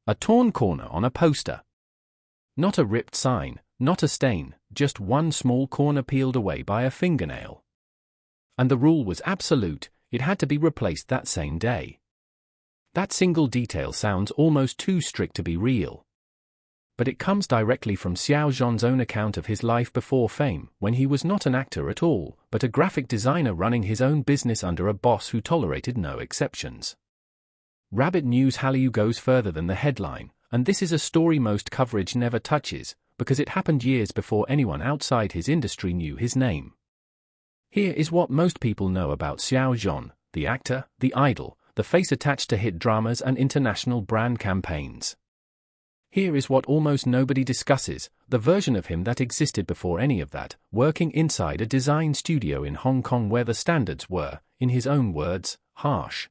A torn corner on a poster. Not a ripped sign, not a stain, just one small corner peeled away by a fingernail. And the rule was absolute, it had to be replaced that same day. That single detail sounds almost too strict to be real. But it comes directly from Xiao Zhan's own account of his life before fame, when he was not an actor at all, but a graphic designer running his own business under a boss who tolerated no exceptions. Rabbit News Hallyu goes further than the headline, and this is a story most coverage never touches, because it happened years before anyone outside his industry knew his name. Here is what most people know about Xiao Zhan, the actor, the idol, the face attached to hit dramas and international brand campaigns. Here is what almost nobody discusses, the version of him that existed before any of that, working inside a design studio in Hong Kong where the standards were, in his own words, harsh.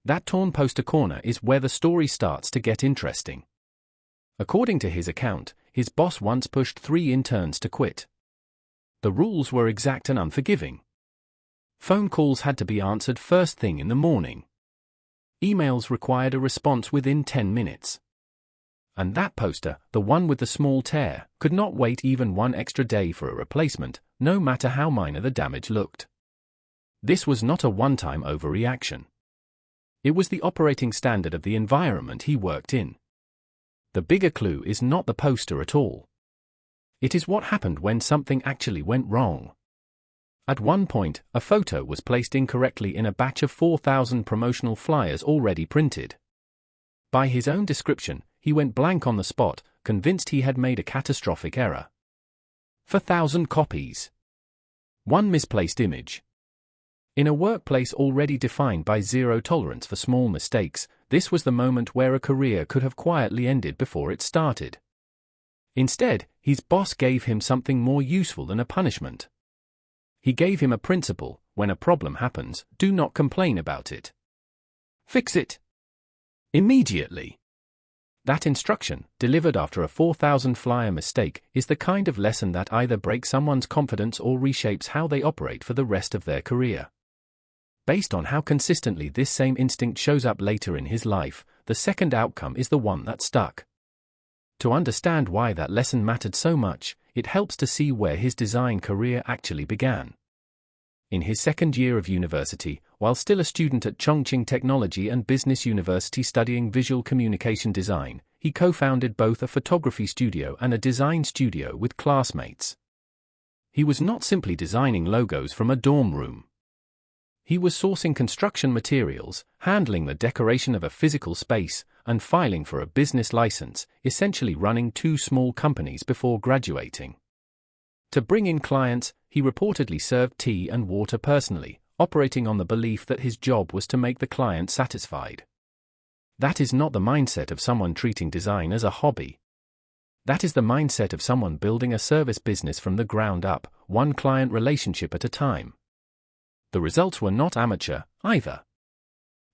That torn poster corner is where the story starts to get interesting. According to his account, his boss once pushed 3 interns to quit. The rules were exact and unforgiving. Phone calls had to be answered first thing in the morning. Emails required a response within 10 minutes. And that poster, the one with the small tear, could not wait even one extra day for a replacement, no matter how minor the damage looked. This was not a one-time overreaction. It was the operating standard of the environment he worked in. The bigger clue is not the poster at all. It is what happened when something actually went wrong. At one point, a photo was placed incorrectly in a batch of 4,000 promotional flyers already printed. By his own description, he went blank on the spot, convinced he had made a catastrophic error. 4,000 copies. One misplaced image. In a workplace already defined by zero tolerance for small mistakes, this was the moment where a career could have quietly ended before it started. Instead, his boss gave him something more useful than a punishment. He gave him a principle: when a problem happens, do not complain about it. Fix it immediately. That instruction, delivered after a 4,000 flyer mistake, is the kind of lesson that either breaks someone's confidence or reshapes how they operate for the rest of their career. Based on how consistently this same instinct shows up later in his life, the second outcome is the one that stuck. To understand why that lesson mattered so much, it helps to see where his design career actually began. In his second year of university, while still a student at Chongqing Technology and Business University studying visual communication design, he co-founded both a photography studio and a design studio with classmates. He was not simply designing logos from a dorm room. He was sourcing construction materials, handling the decoration of a physical space, and filing for a business license, essentially running 2 small companies before graduating. To bring in clients, he reportedly served tea and water personally, operating on the belief that his job was to make the client satisfied. That is not the mindset of someone treating design as a hobby. That is the mindset of someone building a service business from the ground up, one client relationship at a time. The results were not amateur, either.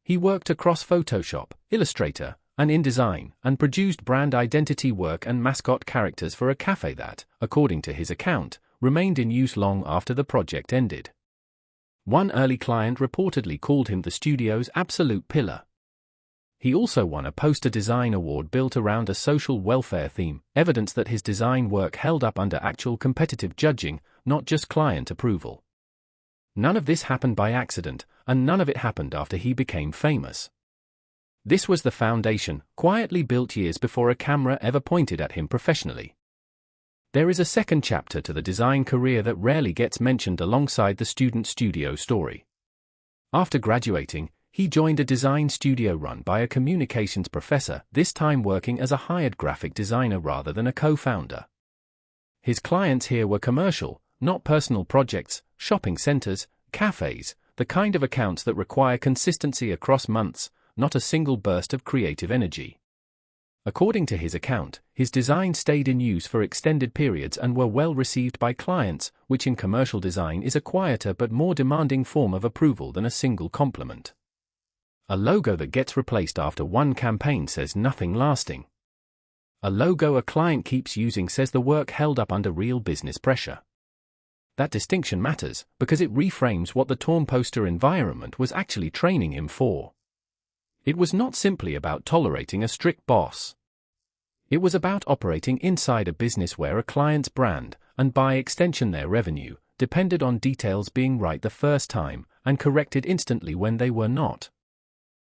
He worked across Photoshop, Illustrator, and InDesign, and produced brand identity work and mascot characters for a cafe that, according to his account, remained in use long after the project ended. One early client reportedly called him the studio's absolute pillar. He also won a poster design award built around a social welfare theme, evidence that his design work held up under actual competitive judging, not just client approval. None of this happened by accident, and none of it happened after he became famous. This was the foundation, quietly built years before a camera ever pointed at him professionally. There is a second chapter to the design career that rarely gets mentioned alongside the student studio story. After graduating, he joined a design studio run by a communications professor, this time working as a hired graphic designer rather than a co-founder. His clients here were commercial, not personal projects, shopping centers, cafes, the kind of accounts that require consistency across months, not a single burst of creative energy. According to his account, his designs stayed in use for extended periods and were well received by clients, which in commercial design is a quieter but more demanding form of approval than a single compliment. A logo that gets replaced after one campaign says nothing lasting. A logo a client keeps using says the work held up under real business pressure. That distinction matters, because it reframes what the torn poster environment was actually training him for. It was not simply about tolerating a strict boss. It was about operating inside a business where a client's brand, and by extension their revenue, depended on details being right the first time, and corrected instantly when they were not.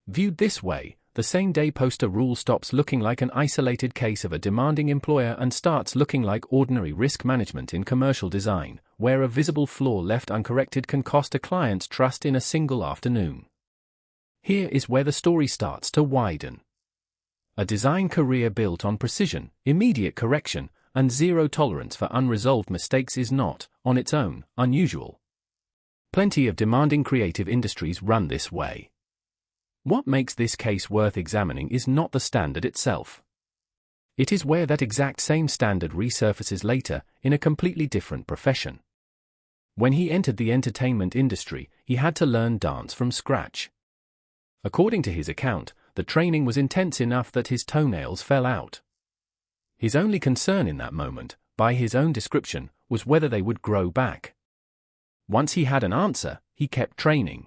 Viewed this way, the same-day poster rule stops looking like an isolated case of a demanding employer and starts looking like ordinary risk management in commercial design, where a visible flaw left uncorrected can cost a client's trust in a single afternoon. Here is where the story starts to widen. A design career built on precision, immediate correction, and zero tolerance for unresolved mistakes is not, on its own, unusual. Plenty of demanding creative industries run this way. What makes this case worth examining is not the standard itself. It is where that exact same standard resurfaces later, in a completely different profession. When he entered the entertainment industry, he had to learn dance from scratch. According to his account, the training was intense enough that his toenails fell out. His only concern in that moment, by his own description, was whether they would grow back. Once he had an answer, he kept training.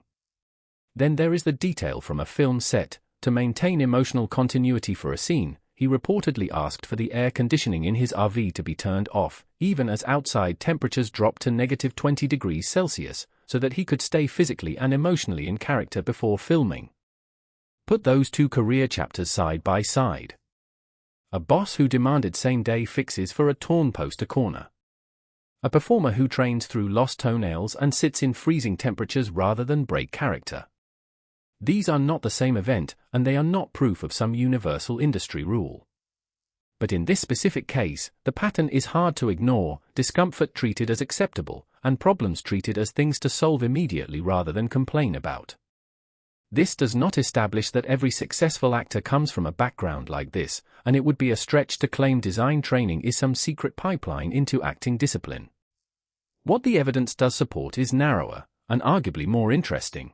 Then there is the detail from a film set. To maintain emotional continuity for a scene, he reportedly asked for the air conditioning in his RV to be turned off, even as outside temperatures dropped to -20 degrees Celsius, so that he could stay physically and emotionally in character before filming. Put those two career chapters side by side. A boss who demanded same-day fixes for a torn poster corner. A performer who trains through lost toenails and sits in freezing temperatures rather than break character. These are not the same event, and they are not proof of some universal industry rule. But in this specific case, the pattern is hard to ignore: discomfort treated as acceptable, and problems treated as things to solve immediately rather than complain about. This does not establish that every successful actor comes from a background like this, and it would be a stretch to claim design training is some secret pipeline into acting discipline. What the evidence does support is narrower, and arguably more interesting.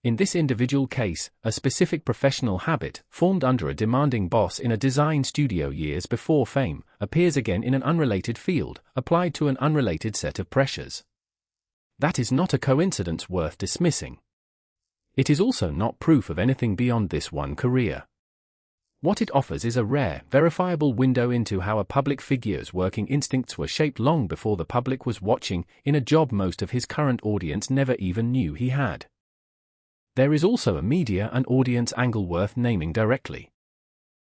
In this individual case, a specific professional habit, formed under a demanding boss in a design studio years before fame, appears again in an unrelated field, applied to an unrelated set of pressures. That is not a coincidence worth dismissing. It is also not proof of anything beyond this one career. What it offers is a rare, verifiable window into how a public figure's working instincts were shaped long before the public was watching, in a job most of his current audience never even knew he had. There is also a media and audience angle worth naming directly.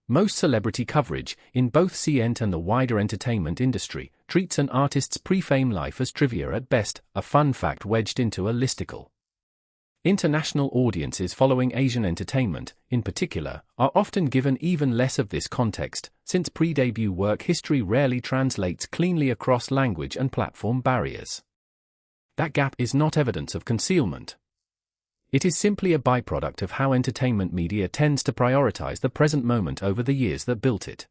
Most celebrity coverage, in both C-ent and the wider entertainment industry, treats an artist's pre-fame life as trivia at best, a fun fact wedged into a listicle. International audiences following Asian entertainment, in particular, are often given even less of this context, since pre-debut work history rarely translates cleanly across language and platform barriers. That gap is not evidence of concealment. It is simply a byproduct of how entertainment media tends to prioritize the present moment over the years that built it.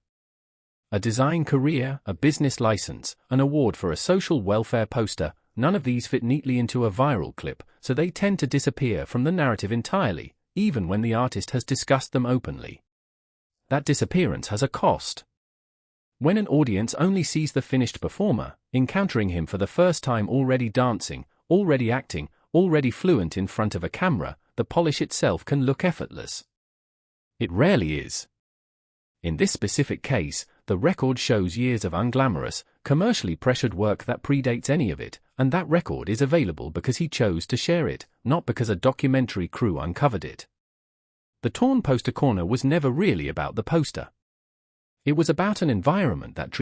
A design career, a business license, an award for a social welfare poster, none of these fit neatly into a viral clip, so they tend to disappear from the narrative entirely, even when the artist has discussed them openly. That disappearance has a cost. When an audience only sees the finished performer, encountering him for the first time already dancing, already acting, already fluent in front of a camera, the polish itself can look effortless. It rarely is. In this specific case, the record shows years of unglamorous, commercially pressured work that predates any of it, and that record is available because he chose to share it, not because a documentary crew uncovered it. The torn poster corner was never really about the poster. It was about an environment that